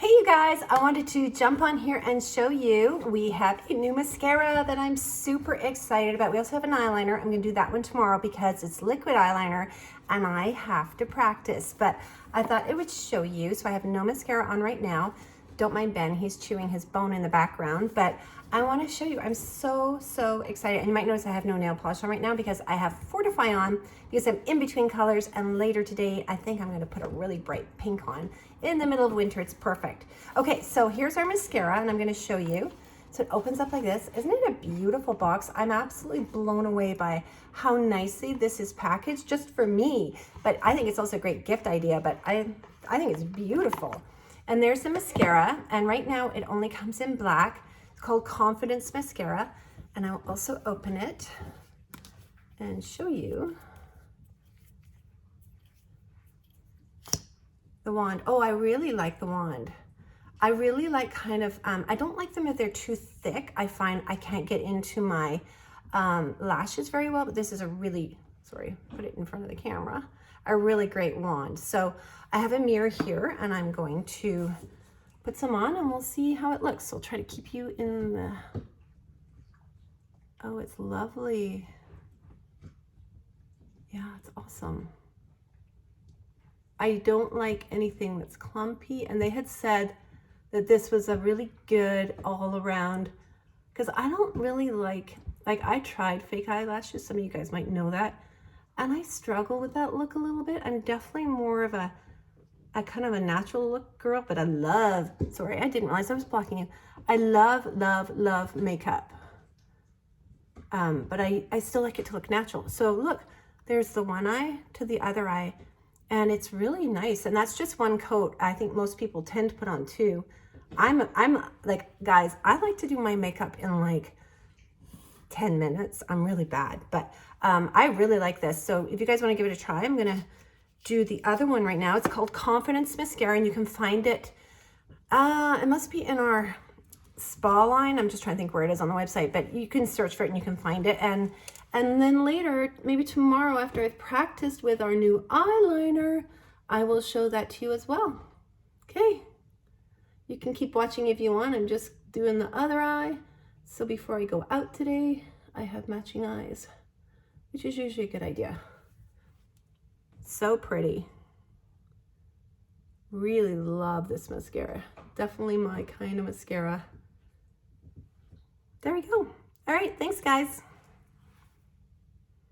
Hey you guys, I wanted to jump on here and show you we have a new mascara that I'm super excited about. We also have an eyeliner. I'm going to do that one tomorrow because it's liquid eyeliner and I have to practice, but I thought it would show you. So I have no mascara on right now. Don't mind Ben, he's chewing his bone in the background, but I want to show you. I'm so excited. And you might notice I have no nail polish on right now because I have Fortify on because I'm in between colors, and later today I think I'm going to put a really bright pink on. In the middle of winter, it's perfect. Okay, so here's our mascara and I'm going to show you. So it opens up like this. Isn't it a beautiful box? I'm absolutely blown away by how nicely this is packaged just for me, but I think it's also a great gift idea, but I think it's beautiful. And there's the mascara, and right now it only comes in black. It's called Confidence Mascara, and I'll also open it and show you the wand. Oh, I really like the wand. I really like kind of, I don't like them if they're too thick. I find I can't get into my lashes very well, but this is a really, sorry, put it in front of the camera, a really great wand. So I have a mirror here and I'm going to put some on and we'll see how it looks. So I'll try to keep you in the, oh, it's lovely. Yeah, it's awesome. I don't like anything that's clumpy, and they had said that this was a really good all around, because I don't really like I tried fake eyelashes, some of you guys might know that, and I struggle with that look a little bit. I'm definitely more of a kind of a natural look girl, but I love, sorry, I didn't realize I was blocking you. I love makeup. But I still like it to look natural. So look, there's the one eye to the other eye, and it's really nice. And that's just one coat. I think most people tend to put on two. I'm like, guys, I like to do my makeup in like 10 minutes. I'm really bad, but I really like this. So if you guys want to give it a try, I'm gonna do the other one right now. It's called Confidence Mascara, and you can find it. It must be in our spa line. I'm just trying to think where it is on the website, but you can search for it and you can find it. And then later, maybe tomorrow, after I've practiced with our new eyeliner, I will show that to you as well. Okay. You can keep watching if you want. I'm just doing the other eye. So before I go out today, I have matching eyes, which is usually a good idea. So pretty. Really love this mascara. Definitely my kind of mascara. There we go. All right, thanks guys.